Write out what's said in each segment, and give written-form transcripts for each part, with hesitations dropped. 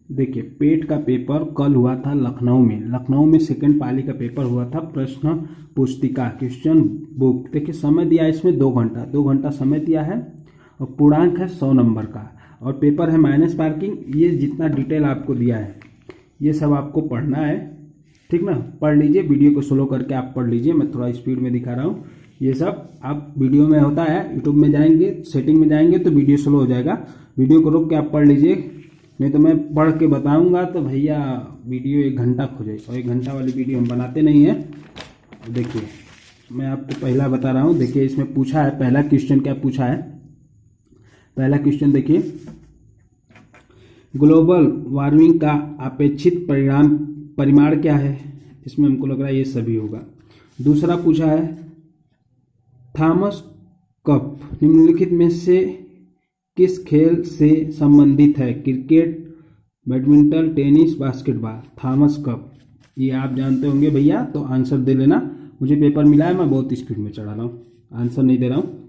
देखिए पेट का पेपर कल हुआ था लखनऊ में सेकंड पाली का पेपर हुआ था। प्रश्न पुस्तिका क्वेश्चन बुक, देखिए समय दिया है इसमें 2 घंटा समय दिया है और पूर्णांक है 100 नंबर का और पेपर है माइनस पार्किंग। ये जितना डिटेल आपको दिया है ये सब आपको पढ़ना है, ठीक ना। पढ़ लीजिए, वीडियो को स्लो करके आप पढ़ लीजिए, मैं थोड़ा स्पीड में दिखा रहा हूँ। ये सब आप वीडियो में होता है, यूट्यूब में जाएंगे सेटिंग में जाएंगे तो वीडियो स्लो हो जाएगा। वीडियो को रोक के आप पढ़ लीजिए, नहीं तो मैं पढ़ के बताऊंगा तो भैया वीडियो 1 घंटा खो जाए और 1 घंटा वाली वीडियो हम बनाते नहीं हैं। देखिए मैं आपको पहला बता रहा हूँ। देखिए इसमें पूछा है, पहला क्वेश्चन क्या पूछा है। पहला क्वेश्चन देखिए, ग्लोबल वार्मिंग का अपेक्षित परिमाण क्या है। इसमें हमको लग रहा है ये सभी होगा। दूसरा पूछा है, थॉमस कप निम्नलिखित में से किस खेल से संबंधित है। Cricket, badminton, tennis, basketball. Thomas cup ये आप जानते होंगे भैया, तो आंसर दे लेना। मुझे पेपर मिला है, मैं बहुत स्पीड में चढ़ा रहा हूँ, आंसर नहीं दे रहा हूँ।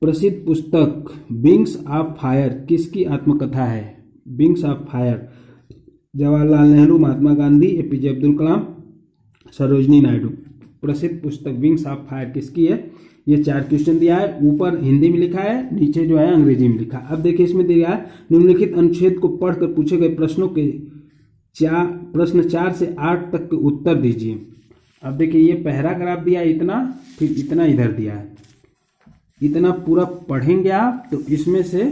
प्रसिद्ध पुस्तक विंग्स ऑफ फायर किसकी आत्मकथा है। Wings of fire Jawaharlal Nehru, Mahatma Gandhi, APJ Abdul Kalam, Sarojini Naidu. प्रसिद्ध पुस्तक विंग्स ऑफ फायर किसकी है। ये 4 क्वेश्चन दिया है, ऊपर हिंदी में लिखा है, नीचे जो है अंग्रेजी में लिखा है। अब देखिए इसमें दिया है, निम्नलिखित अनुच्छेद को पढ़कर पूछे गए प्रश्नों के प्रश्न 4 से 8 तक के उत्तर दीजिए। अब देखिए ये पैराग्राफ दिया है इतना, फिर इतना इधर दिया है, इतना पूरा पढ़ेंगे आप तो इसमें से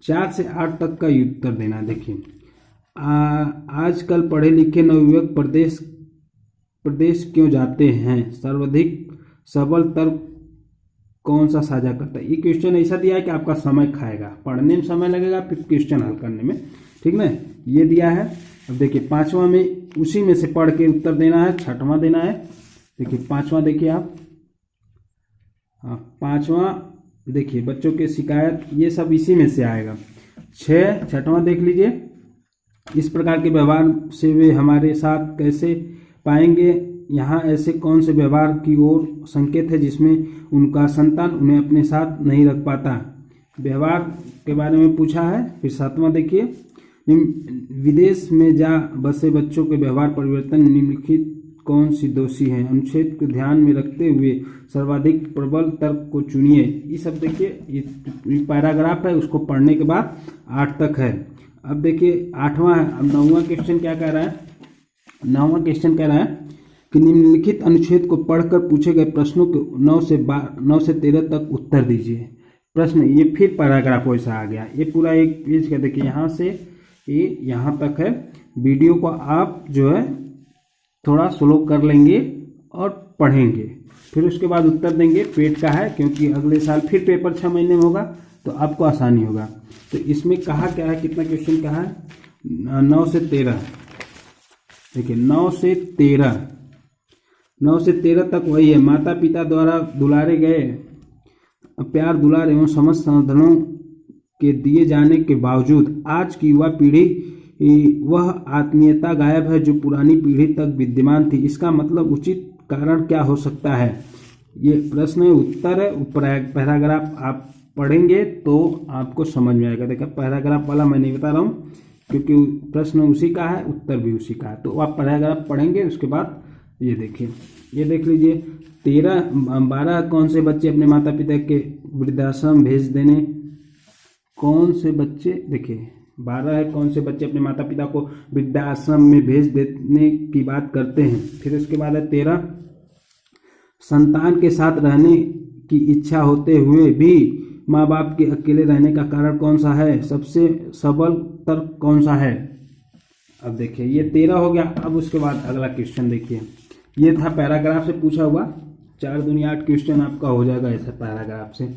4 से 8 तक का उत्तर देना। देखिए आजकल पढ़े लिखे नवयुवक प्रदेश क्यों जाते हैं। सर्वाधिक सबल तर्क कौन सा साझा करता है। ये क्वेश्चन ऐसा दिया है कि आपका समय खाएगा, पढ़ने में समय लगेगा, फिर क्वेश्चन हल करने में, ठीक ना। ये दिया है। अब देखिए 5वां में उसी में से पढ़ के उत्तर देना है, 6वां देना है। देखिए 5वां देखिए आप, हाँ 5वां देखिए बच्चों के शिकायत, ये सब इसी में से आएगा। 6वां देख लीजिए, इस प्रकार के व्यवहार से वे हमारे साथ कैसे पाएंगे। यहाँ ऐसे कौन से व्यवहार की ओर संकेत है जिसमें उनका संतान उन्हें अपने साथ नहीं रख पाता। व्यवहार के बारे में पूछा है। फिर 7वां देखिए, विदेश में जा बसे बच्चों के व्यवहार परिवर्तन निम्नलिखित कौन सी दोषी है। अनुच्छेद को ध्यान में रखते हुए सर्वाधिक प्रबल तर्क को चुनिए। ये सब देखिए, ये पैराग्राफ है, उसको पढ़ने के बाद 8 तक है। अब देखिए 8वां है। अब 9वां क्वेश्चन क्या कह रहा है। 9वां क्वेश्चन कह रहा है कि निम्नलिखित अनुच्छेद को पढ़कर पूछे गए प्रश्नों के 9 से 13 तक उत्तर दीजिए। प्रश्न ये फिर पैराग्राफ वैसा आ गया, ये पूरा एक पेज का देखिए, यहाँ से ये यहाँ तक है। वीडियो को आप जो है थोड़ा स्लो कर लेंगे और पढ़ेंगे, फिर उसके बाद उत्तर देंगे। पेट का है क्योंकि अगले साल फिर पेपर 6 महीने में होगा तो आपको आसानी होगा। तो इसमें कहा क्या है, कितना क्वेश्चन कहा है, 9 से 13। देखिए 9 से 13 तक वही है। माता पिता द्वारा दुलारे गए प्यार, दुलार एवं समस्त संसाधनों के दिए जाने के बावजूद आज की युवा पीढ़ी वह आत्मीयता गायब है जो पुरानी पीढ़ी तक विद्यमान थी। इसका मतलब उचित कारण क्या हो सकता है। ये प्रश्न है, उत्तर है। पैराग्राफ आप पढ़ेंगे तो आपको समझ में आएगा। देखिए पैराग्राफ वाला मैं नहीं बता रहा हूँ क्योंकि प्रश्न उसी का है, उत्तर भी उसी का है। तो आप पैराग्राफ पढ़ेंगे, उसके बाद ये देखिए, ये देख लीजिए। 12 कौन से बच्चे अपने माता पिता के वृद्धाश्रम भेज देने। कौन से बच्चे, देखिए 12 है, कौन से बच्चे अपने माता पिता को वृद्धाश्रम में भेज देने की बात करते हैं। फिर उसके बाद है 13, संतान के साथ रहने की इच्छा होते हुए भी माँ बाप के अकेले रहने का कारण कौन सा है। सबसे सबल तर्क कौन सा है। अब देखिए ये 13 हो गया। अब उसके बाद अगला क्वेश्चन देखिए, ये था पैराग्राफ से पूछा हुआ। 4 दूनी 8 क्वेश्चन आपका हो जाएगा ऐसा पैराग्राफ से।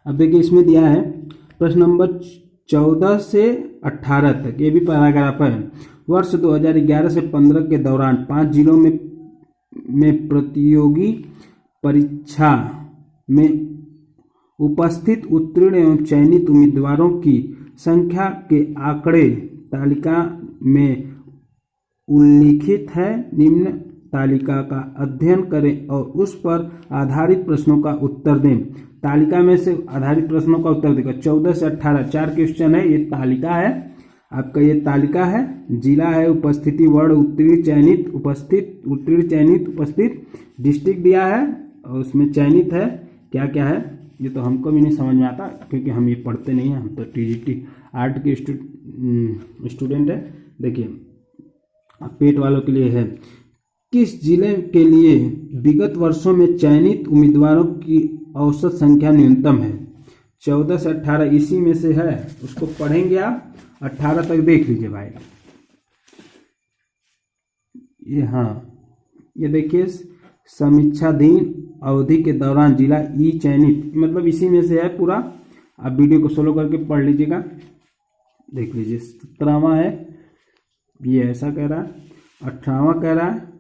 अब देखिए इसमें दिया है प्रश्न नंबर 14 से 18 तक, ये भी पैराग्राफ है। वर्ष 2011 से 15 के दौरान 5 जिलों में प्रतियोगी परीक्षा में उपस्थित उत्तीर्ण एवं चयनित उम्मीदवारों की संख्या के आंकड़े तालिका में उल्लिखित है। निम्न तालिका का अध्ययन करें और उस पर आधारित प्रश्नों का उत्तर दें। तालिका में से आधारित प्रश्नों का उत्तर देगा। 14 से 18 4 क्वेश्चन है, ये तालिका है। आपका ये तालिका है, जिला है, उपस्थिति वर्ण, उत्तीर्ण चयनित उपस्थित, उत्तीर्ण चयनित उपस्थित, डिस्ट्रिक्ट दिया है और उसमें चयनित है, क्या क्या है ये तो हमको भी नहीं समझ में आता क्योंकि हम ये पढ़ते नहीं हैं, हम तो टीजीटी आर्ट के स्टूडेंट है। देखिए पेट वालों के लिए है, किस जिले के लिए विगत वर्षों में चयनित उम्मीदवारों की औसत संख्या न्यूनतम है? 14 से 18 इसी में से है, उसको पढ़ेंगे आप, 18 तक देख लीजिए भाई। ये हाँ, ये देखिए समीक्षाधीन अवधि के दौरान जिला ई चयनित, मतलब इसी में से है पूरा। आप वीडियो को सोलो करके पढ़ लीजिएगा, देख लीजिए। 17वां है, ये ऐसा कह रहा है। 18वां कह रहा है,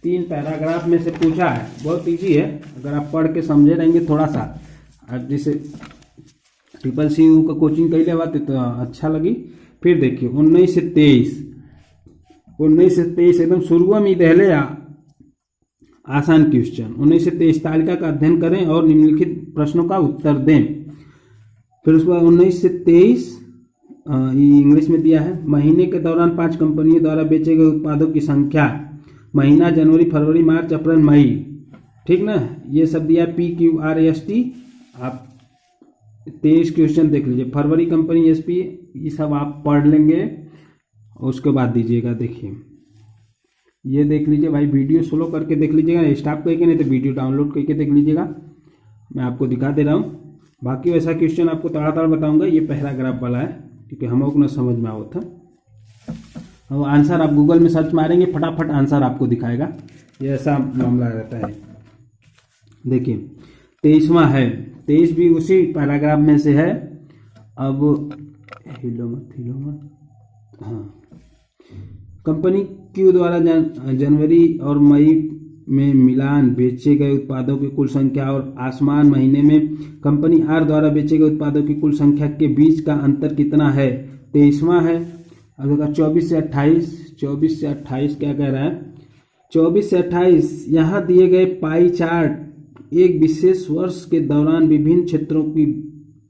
3 पैराग्राफ में से पूछा है, बहुत इजी है अगर आप पढ़ के समझे रहेंगे थोड़ा सा। अब जैसे CCU का कोचिंग कैले बात तो अच्छा लगी। फिर देखिए 19 से 23 एकदम शुरू में दहले आसान क्वेश्चन। 19 से 23 तालिका का अध्ययन करें और निम्नलिखित प्रश्नों का उत्तर दें। फिर उसके बाद 19 से 23 इंग्लिश में दिया है, महीने के दौरान 5 कंपनियों द्वारा बेचे गए उत्पादों की संख्या, महीना जनवरी, फरवरी, मार्च, अप्रैल, मई, ठीक ना, ये सब दिया PQRST। आप 23 क्वेश्चन देख लीजिए, फरवरी कंपनी SP, ये सब आप पढ़ लेंगे उसके बाद दीजिएगा। देखिए ये देख लीजिए भाई, वीडियो स्लो करके देख लीजिएगा, स्टॉप करके, नहीं तो वीडियो डाउनलोड करके देख लीजिएगा, मैं आपको दिखा दे रहा हूँ। बाकी वैसा क्वेश्चन आपको तड़ा बताऊंगा, ये पैराग्राफ वाला है क्योंकि हम लोग ना समझ में आओ था। और आंसर आप गूगल में सर्च मारेंगे, फटाफट आंसर आपको दिखाएगा, ये ऐसा मामला रहता है। देखिए 23वां है, 23 भी उसी पैराग्राफ में से है। अब हिलो मत, हाँ, कंपनी क्यू द्वारा जनवरी और मई में मिलान बेचे गए उत्पादों की कुल संख्या और आसमान महीने में कंपनी आर द्वारा बेचे गए उत्पादों की कुल संख्या के बीच का अंतर कितना है? 23वां है। अब देखा 24 से 28 क्या कह रहा है? 24 से 28 यहाँ दिए गए पाई चार्ट एक विशेष वर्ष के दौरान विभिन्न क्षेत्रों की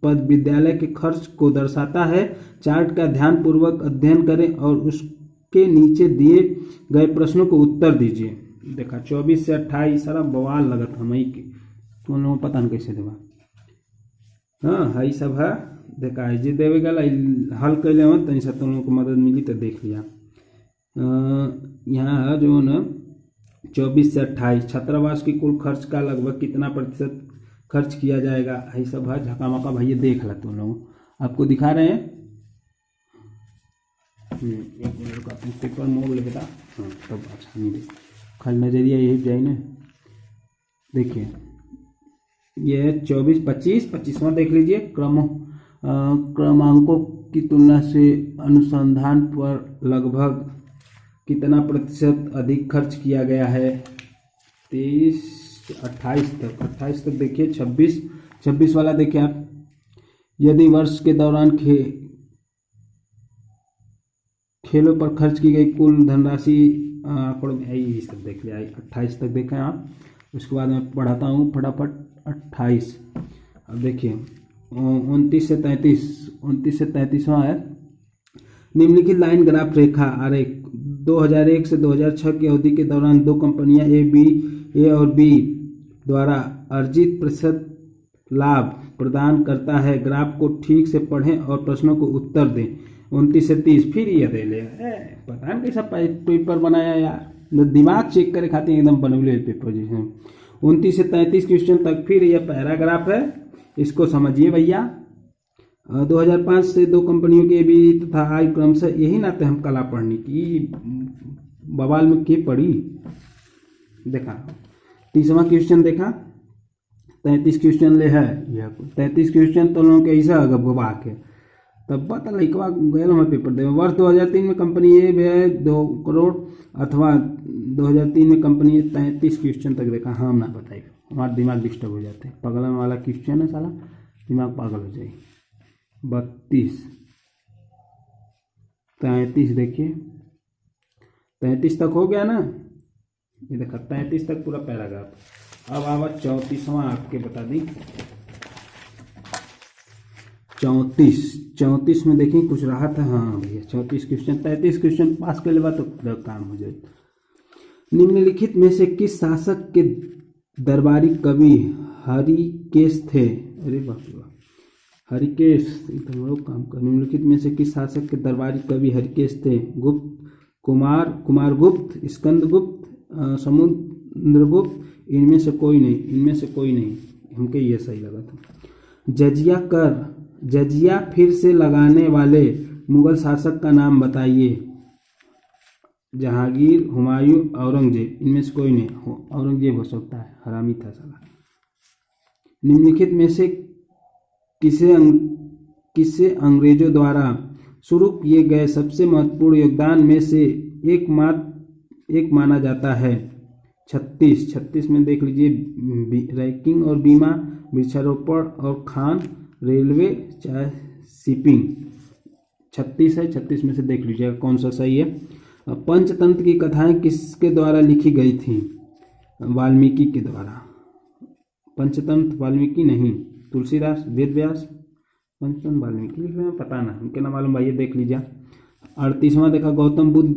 पद विद्यालय के खर्च को दर्शाता है। चार्ट का ध्यानपूर्वक अध्ययन करें और उसके नीचे दिए गए प्रश्नों को उत्तर दीजिए। देखा 24 से 28 सारा बवाल लगत हम ही के तुम लोग पता नहीं कैसे देवा। हाँ हाई सब है, देखा जे देवे गला हल कैले हो तनी सा तुम लोग को मदद मिली तो देख लिया। यहाँ जो न 24 से 28 छात्रावास की कुल खर्च का लगभग कितना प्रतिशत खर्च किया जाएगा, यही सब है। झकामका भैया देख ला तुम लोग, आपको दिखा रहे हैं। एक मिनट का पेपर मोड़ ले बेटा, हाँ तब अच्छा नहीं दे खाली नजरिया यही जाए ना। देखिए ये 24 25वां देख लीजिए। क्रमांकों की तुलना से अनुसंधान पर लगभग कितना प्रतिशत अधिक खर्च किया गया है? 23 से 28 तक देखिए। 26 वाला देखिए आप, यदि वर्ष के दौरान खेलों पर खर्च की गई कुल धनराशि आंकड़ों में यही सब देख लिया। 28 तक देखें आप, उसके बाद मैं पढ़ाता हूँ फटाफट 28। अब देखिए 29 से 33वां है। निम्नलिखित लाइन ग्राफ रेखा आरेख 2001 से 2006 की अवधि के दौरान दो कंपनियां ए और बी द्वारा अर्जित प्रतिशत लाभ प्रदान करता है। ग्राफ को ठीक से पढ़ें और प्रश्नों को उत्तर दें। 29 से 30 फिर ये दे ले, पता नहीं कैसा पेपर बनाया यार, दिमाग चेक करे खातिर एकदम बनौले पेपर जैसे। 29 से 33 क्वेश्चन तक फिर यह पैराग्राफ है, इसको समझिए भैया। 2005 से दो कंपनियों के भी तथा आय क्रमशः, यही नाते हम कला पढ़ने की बवाल में के पढ़ी। देखा 30वां क्वेश्चन देखा, 33 क्वेश्चन ले है यह 33 क्वेश्चन तो लोगों के ऐसा गबगबा के तब बता लइकवा गए हमें पेपर दे। वर्ष 2003 में कंपनी ए है 2 करोड़ अथवा 2003 में कंपनी ए 33 क्वेश्चन तक देखा। हाँ ना बताइए, हमारा दिमाग डिस्टर्ब हो जाते हैं। पगलन वाला क्वेश्चन है साला, दिमाग पागल हो जाए। 32 33 देखिए, 33 तक हो गया ना, ये देखा 33 तक पूरा पैराग्राफ। अब आवा 34वां आपके बता दी। 34 में देखिए कुछ रहा था। हाँ भैया 34 क्वेश्चन, 33 क्वेश्चन पास कर लेगा तो पूरा काम हो जाए। निम्नलिखित में से किस शासक के दरबारी कवि हरिकेश थे? अरे बाप रे बाप, हरिकेश तो लोग काम कर। निम्नलिखित में से किस शासक के दरबारी कवि हरिकेश थे? गुप्त, कुमारगुप्त, स्कंदगुप्त, समुद्रगुप्त? इनमें से कोई नहीं। हमको ये सही लगा था। जजिया फिर से लगाने वाले मुगल शासक का नाम बताइए। जहांगीर, हुमायूं, औरंगजेब? इनमें से कोई नहीं। औरंगजेब हो सकता है, हरामी था साला। निम्नलिखित में से किसे अंग्रेजों द्वारा शुरू किए गए सबसे महत्वपूर्ण योगदान में से एक माना जाता है? 36 में देख लीजिए, रैंकिंग और बीमा, वृक्षारोपण और खान, रेलवे, चाहे शिपिंग। 36 है, 36 में से देख लीजिएगा कौन सा सही है। पंचतंत्र की कथाएं किसके द्वारा लिखी गई थी? वाल्मीकि के द्वारा। पंचतंत्र वाल्मीकि नहीं, तुलसीदास, वेद व्यास। पंचतंत्र वाल्मीकि लिख रहे हैं, पता ना, हमके ना मालूम भाई, ये देख लीजिए। 38वां देखा, गौतम बुद्ध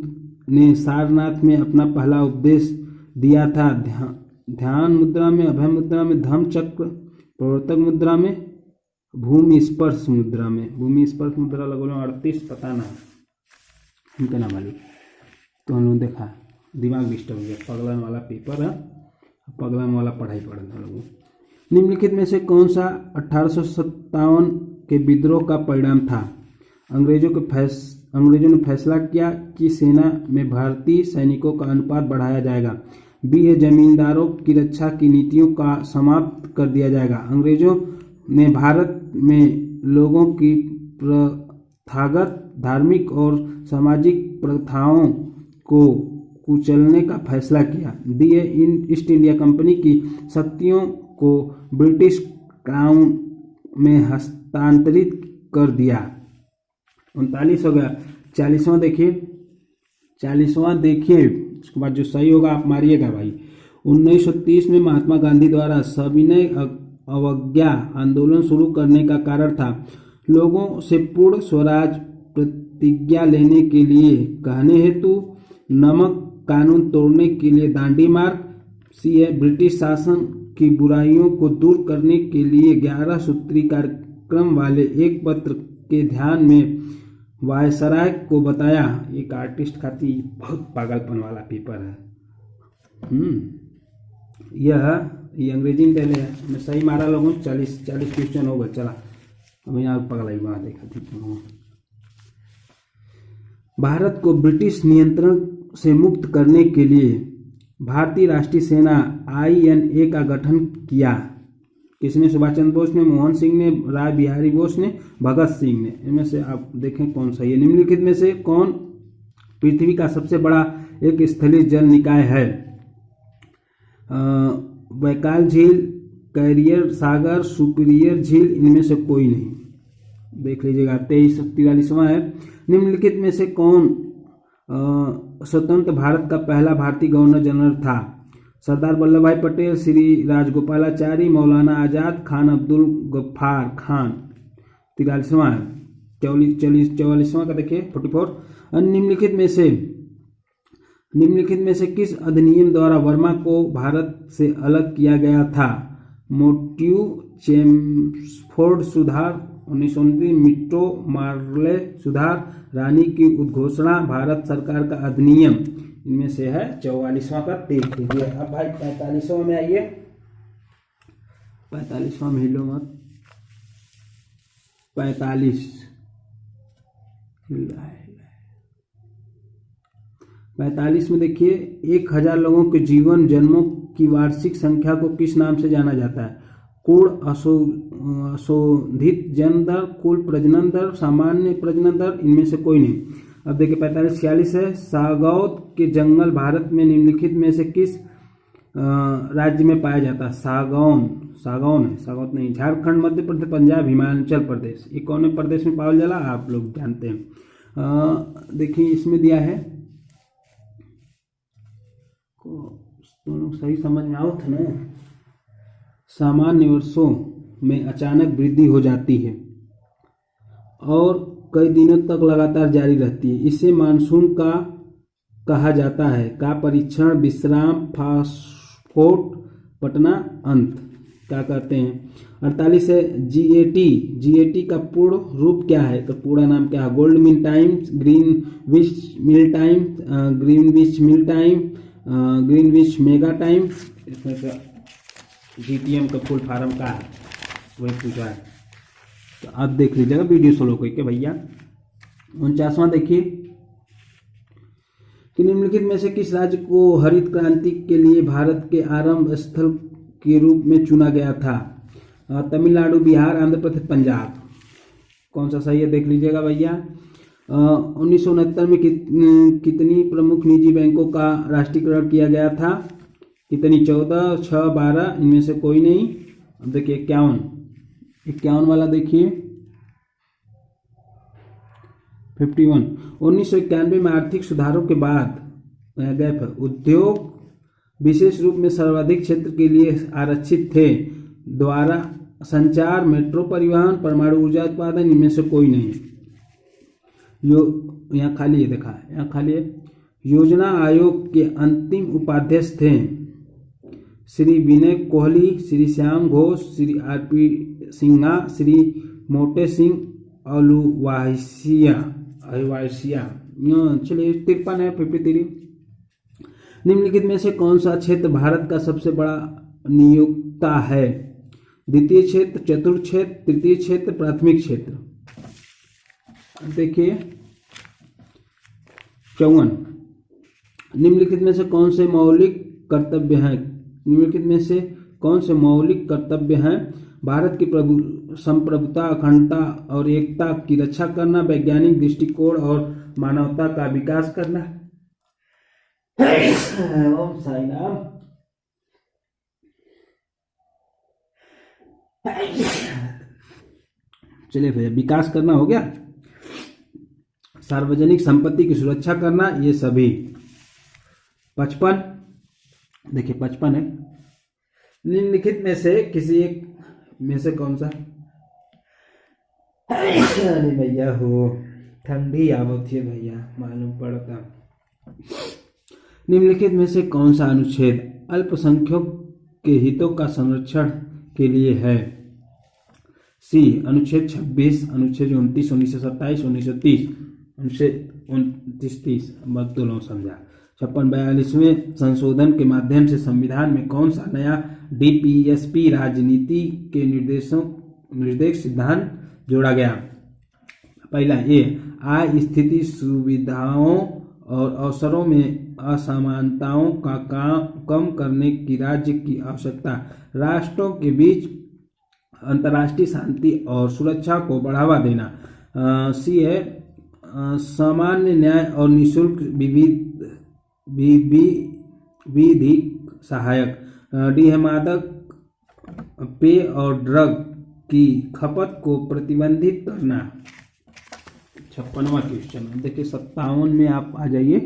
ने सारनाथ में अपना पहला उपदेश दिया था। ध्यान मुद्रा में, अभय मुद्रा में, धम्म चक्र, प्रवर्तक मुद्रा में, भूमि स्पर्श मुद्रा में। भूमि स्पर्श मुद्रा लगो 38, पता ना, हमको ना मालूम। तो हम लोग देखा, दिमाग डिस्टर्ब हो गया, पगलन वाला पेपर है, पगलन वाला पढ़ाई पढ़ना लोगों। निम्नलिखित में से कौन सा 1857 के विद्रोह का परिणाम था? अंग्रेजों ने फैसला किया कि सेना में भारतीय सैनिकों का अनुपात बढ़ाया जाएगा। बी है, जमींदारों की रक्षा की नीतियों का समाप्त कर दिया जाएगा। अंग्रेजों ने भारत में लोगों की प्रथागत धार्मिक और सामाजिक प्रथाओं को कुचलने का फैसला किया। डी है, ईस्ट इंडिया कंपनी की शक्तियों को ब्रिटिश क्राउन में हस्तांतरित कर दिया। 39 हो गया। 40वां देखिए, उसके बाद जो सही होगा आप मारिएगा भाई। 1930 में महात्मा गांधी द्वारा सविनय अवज्ञा आंदोलन शुरू करने का कारण था लोगों से पूर्ण स्वराज प्रतिज्ञा लेने के लिए कहने हेतु, नमक कानून तोड़ने के लिए दांडी मार्ग, सी है, ब्रिटिश शासन की बुराइयों को दूर करने के लिए 11 सूत्री कार्यक्रम वाले एक पत्र के ध्यान में वायसराय को बताया। एक आर्टिस्ट खाती बहुत पागलपन वाला पेपर है। ये अंग्रेजी में पहले है, मैं सही मारा लोगों। 40 क्वेश्चन होगा। चला अब यहाँ पगलाई वहाँ देखा थी। भारत को ब्रिटिश नियंत्रण से मुक्त करने के लिए भारतीय राष्ट्रीय सेना INA का गठन किया। किसने? सुभाष चंद्र बोस ने, मोहन सिंह ने, राय बिहारी बोस ने, भगत सिंह ने। इनमें से आप देखें कौन सा है। निम्नलिखित में से कौन पृथ्वी का सबसे बड़ा एक स्थलीय जल निकाय है? बैकाल झील, कैरियर सागर, सुपीरियर झील? इनमें से कोई नहीं। देख लीजिएगा। 43वां है, निम्नलिखित में से कौन स्वतंत्र भारत का पहला भारतीय गवर्नर जनरल था? सरदार वल्लभ भाई पटेल, श्री राजगोपालाचारी, मौलाना आजाद, खान अब्दुल गफ्फार खान। 43वां है। 44वां का देखिए 44। निम्नलिखित में से किस अधिनियम द्वारा वर्मा को भारत से अलग किया गया था? मोट्यू चेम्सफोर्ड सुधार, 1919 मिट्टो मार्ले सुधार, रानी की उद्घोषणा, भारत सरकार का अधिनियम। इनमें से है 44वां का देख लीजिए। अब भाई 45वां में आइए। 45वां में हिलो मत। 45 में देखिए, 1000 लोगों के जीवन जन्मों की वार्षिक संख्या को किस नाम से जाना जाता है? कुल अशोधित जन्म दर, कुल प्रजनन दर, सामान्य प्रजनन दर? इनमें से कोई नहीं। अब देखिए 45-46 है, सागौत के जंगल भारत में निम्नलिखित में से किस राज्य में पाया जाता है? सागौन है, सागौत नहीं। झारखंड, मध्य प्रदेश, पंजाब, हिमाचल प्रदेश? ये कौन प्रदेश में पाया जाला आप लोग जानते हैं। देखिए इसमें दिया है, दोनों सही समझ में आओ था ना। सामान्य वर्षों में अचानक वृद्धि हो जाती है। और कई दिनों तक लगातार जारी रहती है। इसे मानसून का कहा जाता है। का परीक्षण, विश्राम, फास्फोट, पटना, अंत क्या कहते हैं। 48 है जीएटी। जीएटी का पूर्ण रूप क्या है, तो पूरा नाम क्या है। Gold mean time, Greenwich meal time, Greenwich meal time, Greenwich mega time. इसमें से जीटीएम का फुल फॉर्म का है, वही पूछा है। तो आप देख लीजिएगा वीडियो सोलो करके भैया। 49वां देखिए कि निम्नलिखित में से किस राज्य को हरित क्रांति के लिए भारत के आरंभ स्थल के रूप में चुना गया था। तमिलनाडु, बिहार, आंध्र प्रदेश, पंजाब। कौन सा सही है देख लीजिएगा भैया। 1969 में कितनी प्रमुख निजी बैंकों का राष्ट्रीयकरण किया गया था। कितनी, 14, 6, 12, इनमें से कोई नहीं। अब देखिए 51 वाला देखिए 51। 1991 में आर्थिक सुधारों के बाद गैप उद्योग विशेष रूप में सर्वाधिक क्षेत्र के लिए आरक्षित थे। द्वारा संचार, मेट्रो परिवहन, परमाणु ऊर्जा उत्पादन, इनमें से कोई नहीं। यहाँ खाली है, देखा है यहाँ खाली है। योजना आयोग के अंतिम उपाध्यक्ष थे श्री विनय कोहली, श्री श्याम घोष, श्री आरपी सिन्हा, श्री मोटे सिंह अहलूवालिया। चलिए 53 है 53। निम्नलिखित में से कौन सा क्षेत्र भारत का सबसे बड़ा नियोक्ता है। द्वितीय क्षेत्र, चतुर्थ क्षेत्र, तृतीय क्षेत्र, प्राथमिक क्षेत्र। देखिए 54। निम्नलिखित में से कौन से मौलिक कर्तव्य हैं। निम्नलिखित में से कौन से मौलिक कर्तव्य हैं। भारत की संप्रभुता, अखंडता और एकता की रक्षा करना, वैज्ञानिक दृष्टिकोण और मानवता का विकास करना। ओम साई राम। चलिए भैया, विकास करना हो गया। सार्वजनिक संपत्ति की सुरक्षा करना, ये सभी। 55 देखिए 55 है। निम्नलिखित में से किसी एक में से कौन सा। अरे भैया हो, ठंडी आवत है भैया, मालूम पड़ता। निम्नलिखित में से कौन सा अनुच्छेद अल्पसंख्यकों के हितों का संरक्षण के लिए है। सी अनुच्छेद 26, अनुच्छेद 29, 1927, 1930, अनुच्छेद 29-30। बात तो लोग समझा। 56-42वें संशोधन के माध्यम से संविधान में कौन सा नया डीपीएसपी राजनीति के निर्देश सिद्धांत जोड़ा गया। पहला ए, आय, स्थिति, सुविधाओं और अवसरों में असमानताओं का कम करने की राज्य की आवश्यकता, राष्ट्रों के बीच अंतर्राष्ट्रीय शांति और सुरक्षा को बढ़ावा देना। सी है सामान्य न्याय और निःशुल्क विधिक सहायक। डी है मादक पेय और ड्रग की खपत को प्रतिबंधित करना। 56वां क्वेश्चन देखिए 57 में आप आ जाइए।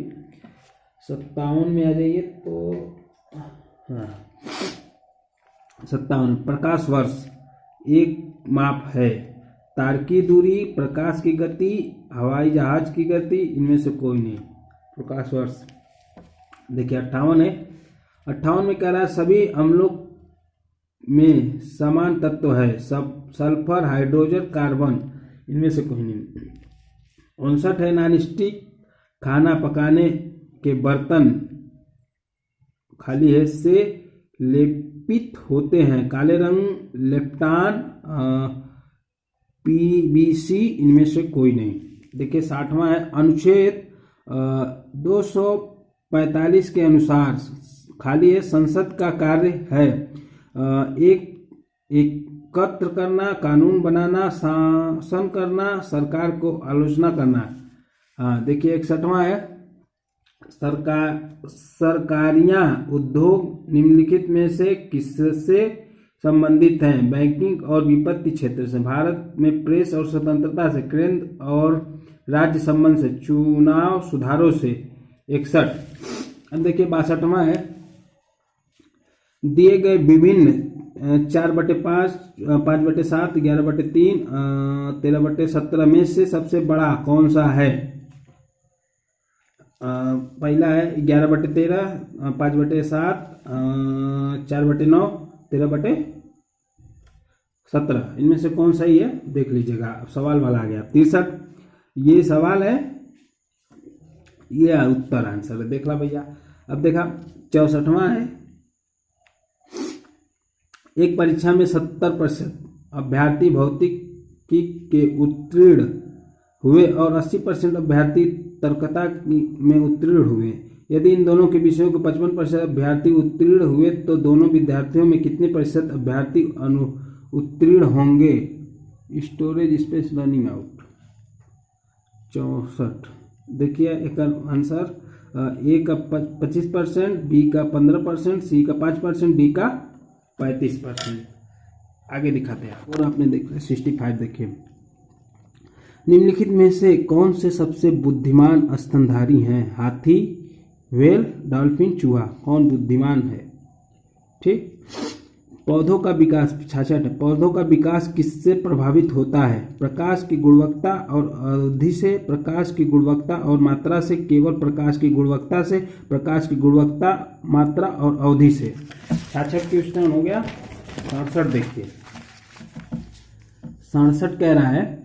57 में आ जाइए तो हाँ 57 प्रकाश वर्ष एक माप है। तारकीय दूरी, प्रकाश की गति, हवाई जहाज की गति, इनमें से कोई नहीं। प्रकाश वर्ष देखिए 58 है। 58 में कह रहा है सभी अम्लों में समान तत्व है, सब सल्फर, हाइड्रोजन, कार्बन, इनमें से कोई नहीं। 59 है नॉनस्टिक खाना पकाने के बर्तन खाली है से लेपित होते हैं, काले रंग, लेप्टान, पीवीसी, इनमें से कोई नहीं। देखिए 60वां है अनुच्छेद 245 के अनुसार खाली है संसद का कार्य है एकत्र करना, कानून बनाना, शासन करना, सरकार को आलोचना करना। हाँ देखिए 61वां है सरकारियां उद्योग निम्नलिखित में से किससे संबंधित हैं। बैंकिंग और वित्तीय क्षेत्र से, भारत में प्रेस और स्वतंत्रता से, केंद्र और राज्य संबंध से, चुनाव सुधारों से। 61 अब देखिए 62वां है दिए गए विभिन्न 4/5, 5/7, 11/3, 13/17 में से सबसे बड़ा कौन सा है? पहला है 11/13, 5/7, 4/9, 13/17। इनमें से कौन सही है देख लीजिएगा। अब सवाल वाला आ गया 63, ये सवाल है, ये उत्तर आंसर है, देख ला भैया। अब देखा 64वां है, एक परीक्षा में 70% अभ्यर्थी भौतिकी के उत्तीर्ण हुए और 80% अभ्यर्थी तर्कता में उत्तीर्ण हुए। यदि इन दोनों के विषयों के 55% अभ्यर्थी उत्तीर्ण हुए तो दोनों विद्यार्थियों में कितने प्रतिशत अभ्यर्थी उत्तीर्ण होंगे? Storage space running out. 64। देखिए एक आंसर, ए का 25%, बी का 15%, सी का 5%, डी का 35%। आगे दिखाते हैं और आपने देख 65 देखिए, निम्नलिखित में से कौन से सबसे बुद्धिमान स्तनधारी हैं? हाथी, व्हेल, डॉल्फिन, चूहा, कौन बुद्धिमान है? ठीक। पौधों का विकास 66 है, पौधों का विकास किससे प्रभावित होता है? प्रकाश की गुणवत्ता और अवधि से, प्रकाश की गुणवत्ता और मात्रा से, केवल प्रकाश की गुणवत्ता से, प्रकाश की गुणवत्ता, मात्रा और अवधि से। 66 क्वेश्चन हो गया। 67 देखिए, 67 कह रहा है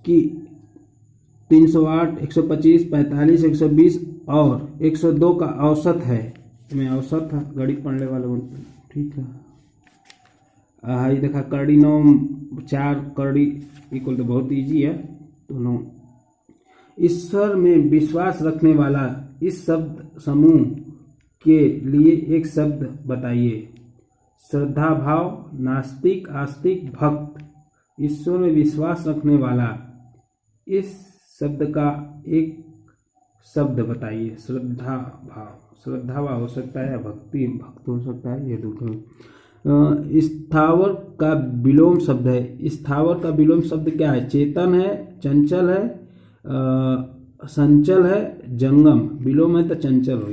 कि 308, 125, 45, 120 और 102 का औसत है। मैं औसत गणित पढ़ने वाले, ठीक है। ये देखा करड़ी 9, 4 करड़ी इक्वल तो बहुत इजी है तो 9। ईश्वर में विश्वास रखने वाला इस शब्द समूह के लिए एक शब्द बताइए। श्रद्धा भाव, नास्तिक, आस्तिक, भक्त। ईश्वर में विश्वास रखने वाला इस शब्द का एक शब्द बताइए। श्रद्धा भाव, श्रद्धा भाव हो सकता है, भक्ति भक्त हो सकता है, ये दोनों। स्थावर का विलोम शब्द है। स्थावर का विलोम शब्द क्या है? चेतन है, चंचल है, संचल है, जंगम। विलोम है तो चंचल हो,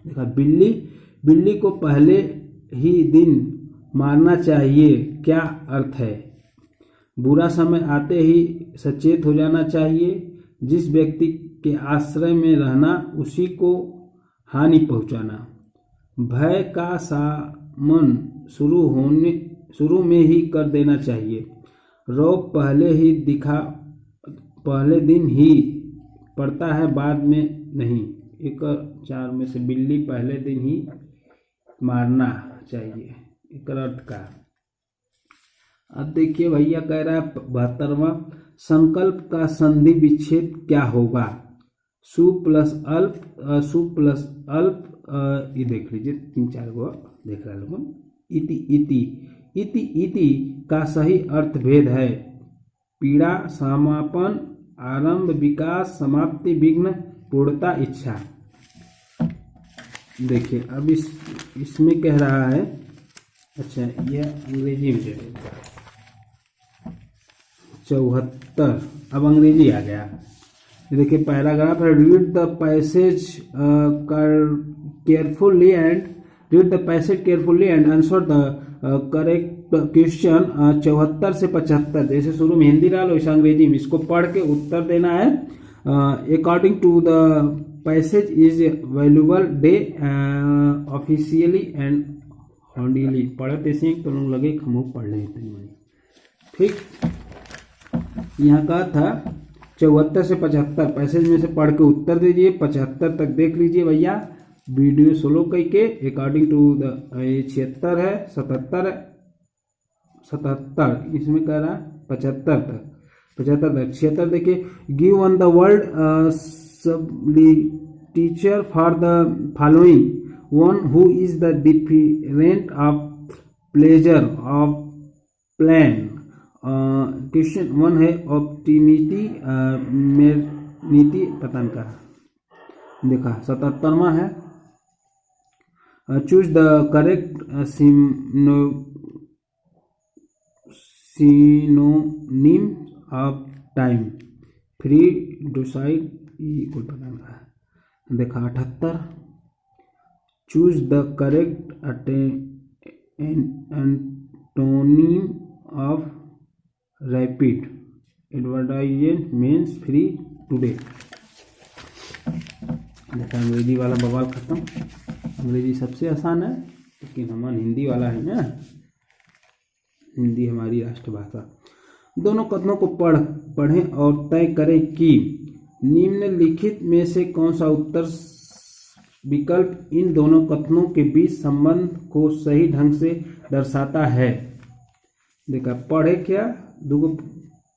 देखा बिल्ली, बिल्ली को पहले ही दिन मारना चाहिए, क्या अर्थ है? बुरा समय आते ही सचेत हो जाना चाहिए। जिस व्यक्ति के आश्रय में रहना उसी को हानि पहुंचाना। भय का सामन शुरू में ही कर देना चाहिए। रोग पहले दिन ही पड़ता है, बाद में नहीं। 1/4 में से बिल्ली पहले दिन ही मारना चाहिए, एक अर्थ का। अब देखिए भैया कह रहा है 72वां, संकल्प का संधि विच्छेद क्या होगा? सु प्लस अल्प, ये देख लीजिए 3-4 गो देख रहा लोगों। इति इति इति इति का सही अर्थ भेद है। पीड़ा, समापन, आरंभ, विकास, समाप्ति, विघ्न, पूर्णता, इच्छा। देखिए अब इसमें कह रहा है, अच्छा यह अंग्रेजी में देगा 74। अब अंग्रेजी आ गया। देखिए पैराग्राफ है, read the passage carefully and answer the correct question. 74 से 75 जैसे शुरू में हिंदी डालो वैसे अंग्रेजी में इसको पढ़ के उत्तर देना है। According to the passage is valuable they officially and handily. पढ़े तैसे तो लोग लगे हम पढ़ लें इतनी। ठीक, यहाँ का था 74 से 75 पैसेज में से पढ़ के उत्तर दीजिए। 75 तक देख लीजिए भैया, वीडियो स्लो करके। अकॉर्डिंग टू द 76 है, 77 इसमें कह रहा है 75 तक। 76 देखिए, give one the world teacher for the following one who is the different of pleasure of plan. Question 1 है ऑप्टिमिटी मेरनीति पतन का। देखा 77वां है, choose the correct synonym of time. Free, docile, कोई पता नहीं। देखा 78 choose the correct antonym of rapid. Advertisement means free today. देखा अंग्रेजी वाला बवाल खत्म। अंग्रेजी सबसे आसान है, लेकिन हमारा हिंदी वाला है ना, हिंदी हमारी राष्ट्रभाषा। दोनों कथनों को पढ़ें और तय करें कि निम्नलिखित में से कौन सा उत्तर विकल्प इन दोनों कथनों के बीच संबंध को सही ढंग से दर्शाता है। देखा पढ़े क्या, दूगो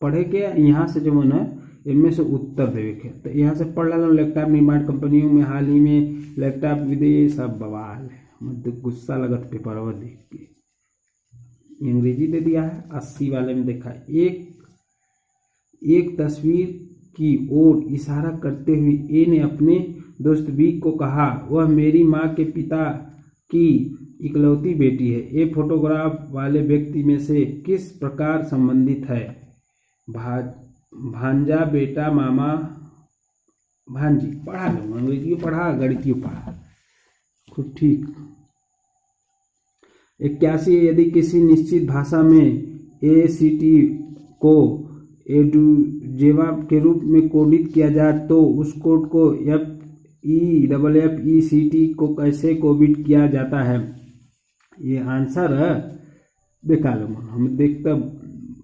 पढ़े क्या, यहाँ से जो मन है इनमें से उत्तर देवे के। तो यहाँ से पढ़ लो, लैपटॉप निर्माण कंपनियों में हाल ही में लैपटॉप विदेश सब बवाल है, मतलब गुस्सा लगत पेपर देख के। अंग्रेजी दे दिया है। 80 वाले में देखा एक तस्वीर की ओर इशारा करते हुए ए ने अपने दोस्त बी को कहा, वह मेरी माँ के पिता की इकलौती बेटी है। ए फोटोग्राफ वाले व्यक्ति में से किस प्रकार संबंधित है? भांजा, बेटा, मामा, भांजी। पढ़ा लो, अंग्रेजी पढ़ा, गणित पढ़ा, खुद ठीक। 81 यदि किसी निश्चित भाषा में ACT को एडजेक्टिव के रूप में कोडित किया जाए तो उस कोड को FECT को कैसे कोडित किया जाता है? ये आंसर है, देखा लो, हम देखते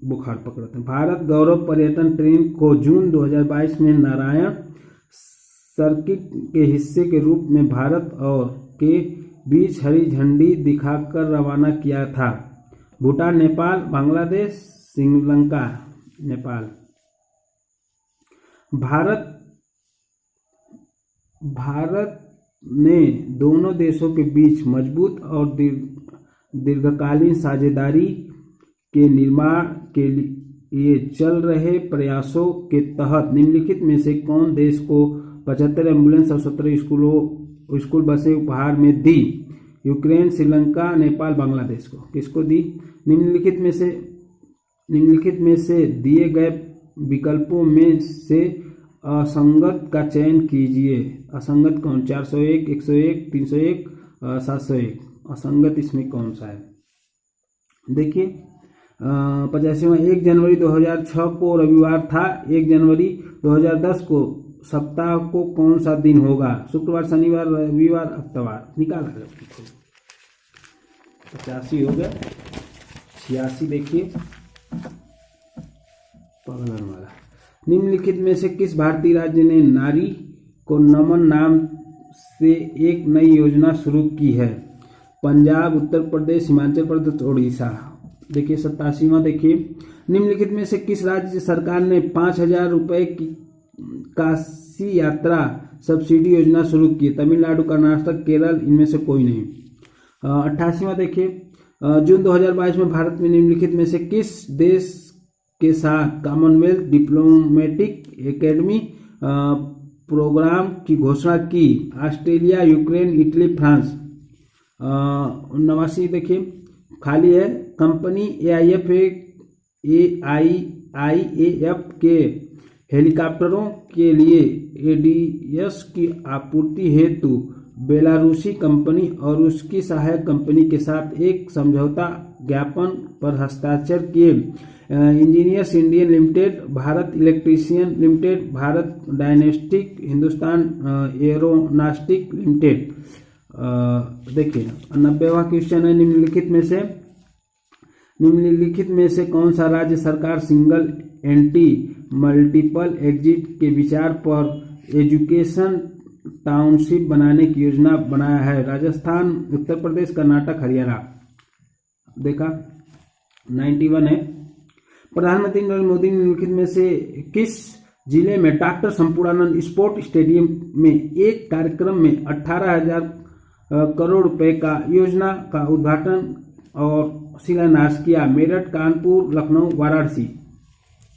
बुखार पकड़ते हैं। भारत गौरव पर्यटन ट्रेन को जून 2022 में नारायण सर्किट के हिस्से के रूप में भारत और के बीच हरी झंडी दिखाकर रवाना किया था। भूटान, नेपाल, बांग्लादेश, श्रीलंका, नेपाल। भारत ने दोनों देशों के बीच मजबूत और दीर्घकालीन साझेदारी के निर्माण के लिए चल रहे प्रयासों के तहत निम्नलिखित में से कौन देश को 75 एम्बुलेंस और 17 स्कूल बसें उपहार में दी? यूक्रेन, श्रीलंका, नेपाल, बांग्लादेश को। किसको दी? निम्नलिखित में से दिए गए विकल्पों में से असंगत का चयन कीजिए। असंगत कौन? 401, 101, 301, 701। असंगत इसमें कौन सा है? देखिए 85वां 1 जनवरी 2006 को रविवार था। 1 जनवरी 2010 को सप्ताह को कौन सा दिन होगा? शुक्रवार, शनिवार, रविवार, इतवार। निकाला 85 हो गया। 86 देखिए पगलन वाला। निम्नलिखित में से किस भारतीय राज्य ने नारी को नमन नाम से एक नई योजना शुरू की है? पंजाब, उत्तर प्रदेश, हिमाचल प्रदेश, उड़ीसा। देखिए 87वां देखिए, निम्नलिखित में से किस राज्य सरकार ने 5,000 रुपए की काशी यात्रा सब्सिडी योजना शुरू की? तमिलनाडु, कर्नाटक, केरल, इनमें से कोई नहीं। 88वां देखिए, जून 2022 में भारत में निम्नलिखित में से किस देश के साथ कॉमनवेल्थ डिप्लोमेटिक एकेडमी प्रोग्राम की घोषणा की? Australia, Ukraine, Italy, France. 89 देखिए खाली है। कंपनी AIF के हेलीकॉप्टरों के लिए ADS की आपूर्ति हेतु बेलारूसी कंपनी और उसकी सहायक कंपनी के साथ एक समझौता ज्ञापन पर हस्ताक्षर किए। Engineers India limited, Bharat electrician limited, Bharat डायनेस्टिक, हिंदुस्तान एरोनॉस्टिक लिमिटेड। देखिए 90वां क्वेश्चन है, निम्नलिखित में से कौन सा राज्य सरकार सिंगल एंटी मल्टीपल एग्जिट के विचार पर एजुकेशन टाउनशिप बनाने की योजना बनाया है? राजस्थान, उत्तर प्रदेश, कर्नाटक, हरियाणा। देखा 91 है। प्रधानमंत्री नरेंद्र मोदी ने निम्नलिखित में से किस जिले में डॉक्टर संपूर्णानंद स्पोर्ट स्टेडियम में एक कार्यक्रम में 18,000 करोड़ रुपए का योजना का उद्घाटन और शिलान्यास किया? मेरठ, कानपुर, लखनऊ, वाराणसी।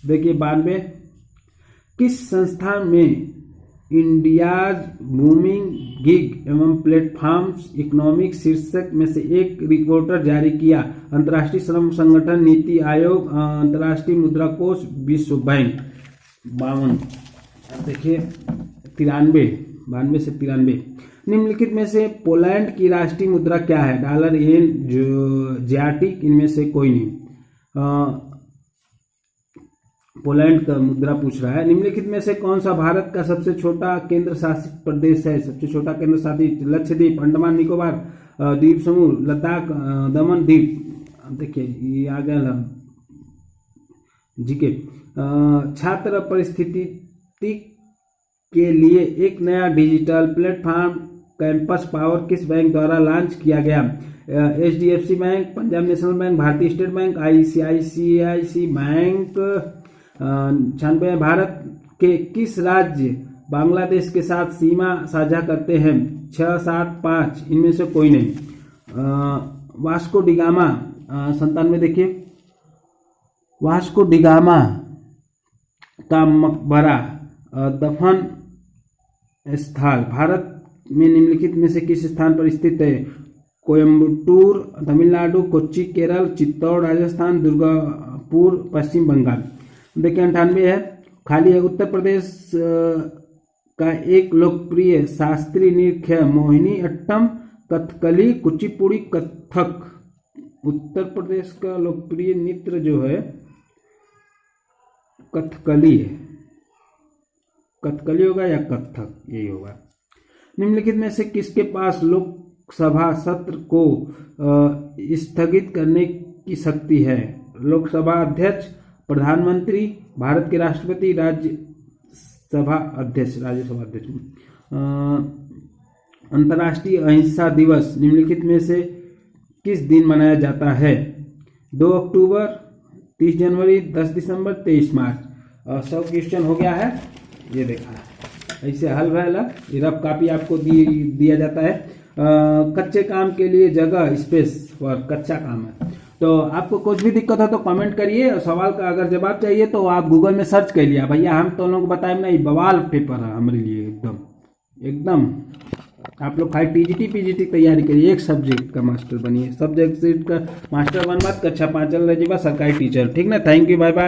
देखिए 92, किस संस्था में इंडियाज बूमिंग गिग एवं प्लेटफॉर्म्स इकोनॉमिक्स शीर्षक में से एक रिपोर्ट जारी किया? अंतर्राष्ट्रीय श्रम संगठन, नीति आयोग, अंतर्राष्ट्रीय मुद्रा कोष, विश्व बैंक। 52 देखिए 92 से 93। निम्नलिखित में से पोलैंड की राष्ट्रीय मुद्रा क्या है? डॉलर, येन, ज़्याटिक, इनमें से कोई नहीं। पोलैंड का मुद्रा पूछ रहा है। निम्नलिखित में से कौन सा भारत का सबसे छोटा केंद्र शासित प्रदेश है? सबसे छोटा केंद्र शासित: लक्षद्वीप, अंडमान निकोबार द्वीप समूह, लद्दाख, दमन द्वीप। देखिए ये आ गया जीके। छात्र परिस्थिति के लिए एक नया डिजिटल प्लेटफॉर्म कैंपस पावर किस बैंक द्वारा लॉन्च किया गया? HDFC bank, Punjab national bank, Bharatiya state bank, ICICI bank. 96। भारत के किस राज्य बांग्लादेश के साथ सीमा साझा करते हैं? 6, 7, 5, इनमें से कोई नहीं। Vasco da Gama 97। देखिए वास्को डिगामा का मकबरा दफन स्थल भारत में निम्नलिखित में से किस स्थान पर स्थित है? कोयम्बटूर तमिलनाडु, कोच्चि केरल, चित्तौड़ राजस्थान, दुर्गापुर पश्चिम बंगाल। देखिए 98 है। खाली है। उत्तर प्रदेश का एक लोकप्रिय शास्त्रीय नृत्य है मोहिनी अट्टम, कथकली, कुचिपुड़ी, कथक। उत्तर प्रदेश का लोकप्रिय नृत्य जो है कथकली है। कथकली होगा या कथक, यही होगा। निम्नलिखित में से किसके पास लोकसभा सत्र को स्थगित करने की शक्ति है? लोकसभा अध्यक्ष, प्रधानमंत्री, भारत के राष्ट्रपति, राज्यसभा अध्यक्ष। अंतर्राष्ट्रीय अहिंसा दिवस निम्नलिखित में से किस दिन मनाया जाता है? 2 अक्टूबर, 30 जनवरी, 10 दिसंबर, 23 मार्च। सब क्वेश्चन हो गया है। ये देखा ऐसे हल वहल ये रफ कापी आपको दिया जाता है। कच्चे काम के लिए जगह, स्पेस फॉर कच्चा काम है। तो आपको कुछ भी दिक्कत हो तो कमेंट करिए। और सवाल का अगर जवाब चाहिए तो आप गूगल में सर्च कर लिया। भैया हम तो लोगों को बताए नहीं, बवाल पेपर है हमारे लिए एकदम। आप लोग खाली TGT PGT तैयारी करिए, एक सब्जेक्ट का मास्टर बनिए। सब्जेक्ट का मास्टर बन मत, कक्षा 5 चल रही सरकारी टीचर। ठीक ना। Thank you, bye bye.